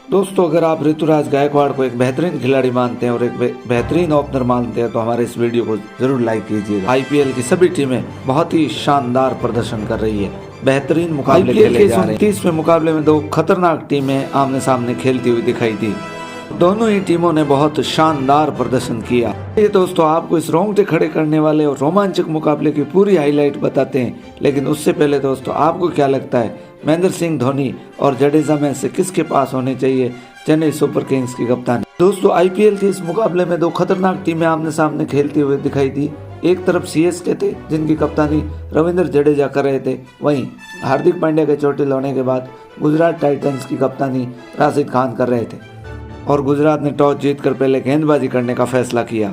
दोस्तों, अगर आप ऋतुराज गायकवाड़ को एक बेहतरीन खिलाड़ी मानते हैं और एक बेहतरीन ओपनर मानते हैं तो हमारे इस वीडियो को जरूर लाइक कीजिएगा। आईपीएल की सभी टीमें बहुत ही शानदार प्रदर्शन कर रही है, बेहतरीन मुकाबले खेले जा रहे हैं। 29वें मुकाबले में दो खतरनाक टीमें आमने सामने खेलती हुई दिखाई दी। दोनों ही टीमों ने बहुत शानदार प्रदर्शन किया। ये दोस्तों, आपको इस रोंगटे खड़े करने वाले और रोमांचक मुकाबले की पूरी हाईलाइट बताते हैं। लेकिन उससे पहले दोस्तों, आपको क्या लगता है महेंद्र सिंह धोनी और जडेजा में से किसके पास होनी चाहिए चेन्नई सुपर किंग्स की कप्तानी? दोस्तों, आईपीएल के इस मुकाबले में दो खतरनाक टीमें आमने सामने खेलती हुई दिखाई दी। एक तरफ सीएसके थे जिनकी कप्तानी रविंद्र जडेजा कर रहे थे, वहीं हार्दिक पांड्या के चोटिल होने के बाद गुजरात टाइटंस की कप्तानी राशिद खान कर रहे थे और गुजरात ने टॉस जीतकर पहले गेंदबाजी करने का फैसला किया।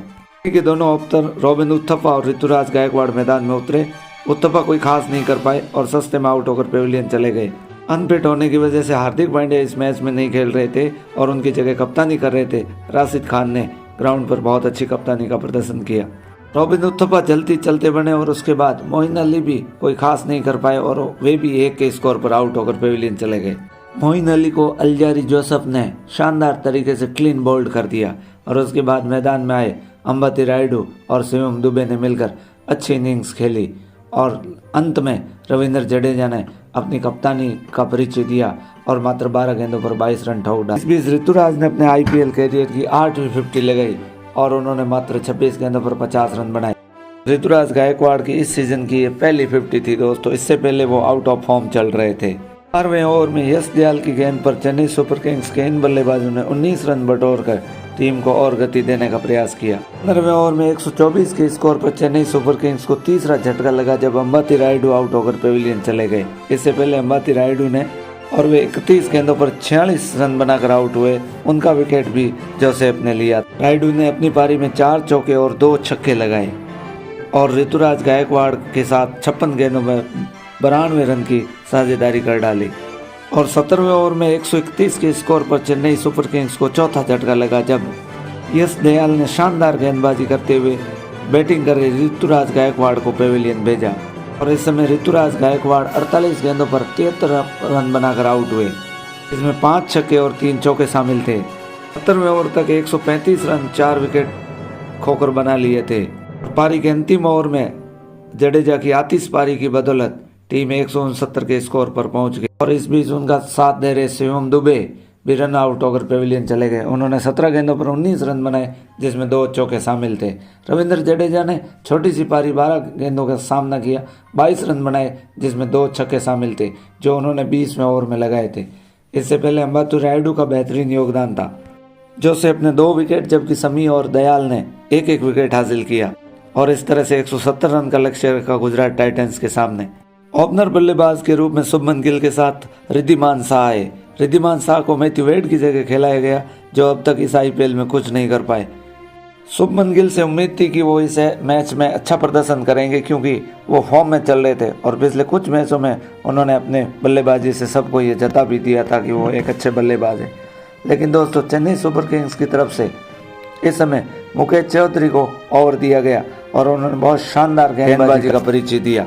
के दोनों ओपनर रॉबिन उथप्पा और ऋतुराज गायकवाड़ मैदान में उतरे। उथप्पा कोई खास नहीं कर पाए और सस्ते में आउट होकर पेविलियन चले गए। अनफिट होने की वजह से हार्दिक पांड्या इस मैच में नहीं खेल रहे थे और उनकी जगह कप्तानी कर रहे थे राशिद खान ने ग्राउंड पर बहुत अच्छी कप्तानी का प्रदर्शन किया। रॉबिन उथप्पा जल्दी चलते बने और उसके बाद मोइन अली भी कोई खास नहीं कर पाए और वे भी 1 के स्कोर पर आउट होकर पेविलियन चले गए। मोइन अली को अल्जारी जोसेफ ने शानदार तरीके से क्लीन बोल्ड कर दिया और उसके बाद मैदान में आए अंबती रायडू और शिवम दुबे ने मिलकर अच्छी इनिंग्स खेली और अंत में रविंद्र जडेजा ने अपनी कप्तानी का परिचय दिया और मात्र 12 गेंदों पर 22 रन ठोक डाले। इस बीच ऋतुराज ने अपने आईपीएल कैरियर की 8वीं 50 लगाई और उन्होंने मात्र 26 गेंदों पर 50 रन बनाए। ऋतुराज गायकवाड़ की इस सीजन की ये पहली 50 थी दोस्तों। इससे पहले वो आउट ऑफ फॉर्म चल रहे थे। 12वें ओवर में यश दयाल की गेंद पर चेन्नई सुपर किंग्स के इन बल्लेबाजों ने 19 रन बटोरकर टीम को और गति देने का प्रयास किया। 15वें ओवर में 124 के स्कोर पर चेन्नई सुपर किंग्स को तीसरा झटका लगा जब अंबती रायडू आउट होकर पेविलियन चले गए। इससे पहले अंबती रायडू ने और वे 31 गेंदों पर 46 रन बनाकर आउट हुए। उनका विकेट भी जोसेफ ने लिया। रायडू ने अपनी पारी में 4 चौके और 2 छक्के लगाए और ऋतुराज गायकवाड़ के साथ 56 गेंदों में 92 रन की साझेदारी कर डाली और 17वें ओवर में 131 के स्कोर पर चेन्नई सुपर किंग्स को चौथा झटका लगा जब यश दयाल ने शानदार गेंदबाजी करते हुए बैटिंग कर ऋतुराज गायकवाड़ को पेविलियन भेजा और इस समय ऋतुराज गायकवाड़ 48 गेंदों पर 73 रन बनाकर आउट हुए। इसमें 5 छक्के और 3 चौके शामिल थे। 70वें ओवर तक 135 रन 4 विकेट खोकर बना लिए थे। पारी के अंतिम ओवर में जडेजा की आतिशबाजी की बदौलत टीम 169 के स्कोर पर पहुंच गई और इस बीच उनका साथ दे रहे शिवम दुबे भी रन आउट होकर पेविलियन चले गए। उन्होंने 17 गेंदों पर 19 रन बनाए जिसमें 2 चौके शामिल थे। रविंद्र जडेजा ने छोटी सी पारी 12 गेंदों का सामना किया, 22 रन बनाए जिसमें 2 छक्के शामिल थे जो उन्होंने 20वें ओवर में लगाए थे। इससे पहले अंबती रायडू का बेहतरीन योगदान था। जोसेफ ने 2 विकेट जबकि समी और दयाल ने 1-1 विकेट हासिल किया और इस तरह से 170 रन का लक्ष्य रखा गुजरात टाइटंस के सामने। ओपनर बल्लेबाज के रूप में शुभमन गिल के साथ रिद्धिमान शाह आए। रिद्धिमान शाह को मैथ्यू वेड की जगह खिलाया गया जो अब तक इस आईपीएल में कुछ नहीं कर पाए। शुभमन गिल से उम्मीद थी कि वो इस मैच में अच्छा प्रदर्शन करेंगे क्योंकि वो फॉर्म में चल रहे थे और पिछले कुछ मैचों में उन्होंने अपने बल्लेबाजी से सबको ये जता भी दिया था कि वो एक अच्छे बल्लेबाज है। लेकिन दोस्तों, चेन्नई सुपर किंग्स की तरफ से इस समय मुकेश चौधरी को ओवर दिया गया और उन्होंने बहुत शानदार गेंदबाजी का परिचय दिया।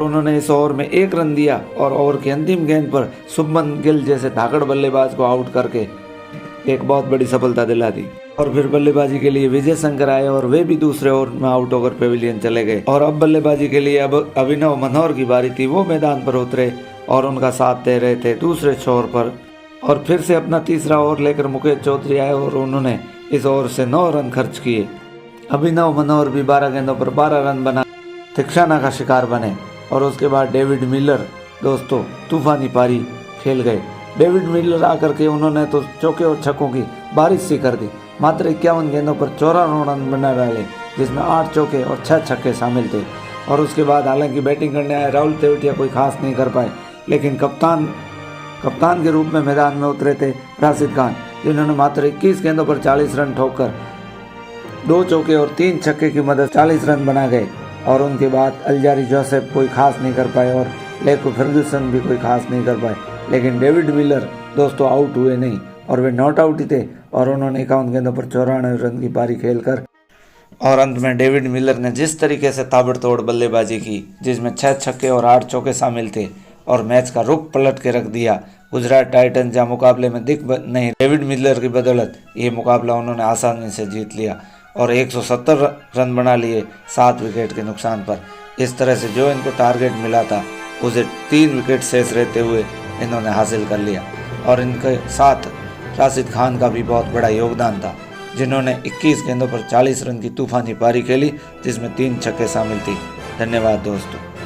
उन्होंने इस ओवर में 1 रन दिया और ओवर की अंतिम गेंद पर शुभमन गिल जैसे धाकड़ बल्लेबाज को आउट करके एक बहुत बड़ी सफलता दिला दी। और फिर बल्लेबाजी के लिए विजय शंकर आए और वे भी दूसरे ओवर में आउट होकर पेविलियन चले गए और अब बल्लेबाजी के लिए अब अभिनव मनोहर की बारी थी। वो मैदान पर उतरे और उनका साथ दे रहे थे दूसरे छोर पर और फिर से अपना तीसरा ओवर लेकर मुकेश चौधरी आए और उन्होंने इस ओवर से 9 रन खर्च किए। अभिनव मनोहर भी 12 गेंदों पर 12 रन बना तिरछाना का शिकार बने और उसके बाद डेविड मिलर दोस्तों तूफानी पारी खेल गए। डेविड मिलर आकर के उन्होंने तो चौके और छक्कों की बारिश सी कर दी। मात्र 51 गेंदों पर 54 रन बना डाले जिसमें 8 चौके और 6 छक्के शामिल थे और उसके बाद हालांकि बैटिंग करने आए राहुल तेवतिया कोई खास नहीं कर पाए, लेकिन कप्तान के रूप में मैदान में उतरे थे राशिद खान जिन्होंने मात्र 21 गेंदों पर 40 रन ठोककर 2 चौके और 3 छक्के की मदद 40 रन बना गए और उनके बाद अल्जारी जोसेफ कोई खास नहीं कर पाए और लेको फर्ग्यूसन भी कोई खास नहीं कर पाए। लेकिन डेविड मिलर दोस्तों आउट हुए नहीं और वे नॉट आउट ही थे और उन्होंने 51 गेंदों पर 94 रन की पारी खेलकर और अंत में डेविड मिलर ने जिस तरीके से ताबड़तोड़ बल्लेबाजी की जिसमें 6 छक्के और 8 चौके शामिल थे और मैच का रुख पलट के रख दिया। गुजरात टाइटंस जहां मुकाबले में दिख नहीं, डेविड मिलर की बदौलत ये मुकाबला उन्होंने आसानी से जीत लिया और 170 रन बना लिए 7 विकेट के नुकसान पर। इस तरह से जो इनको टारगेट मिला था उसे 3 विकेट शेष रहते हुए इन्होंने हासिल कर लिया। और इनके साथ राशिद खान का भी बहुत बड़ा योगदान था, जिन्होंने 21 गेंदों पर 40 रन की तूफानी पारी खेली, जिसमें 3 छक्के शामिल थी। धन्यवाद दोस्तों।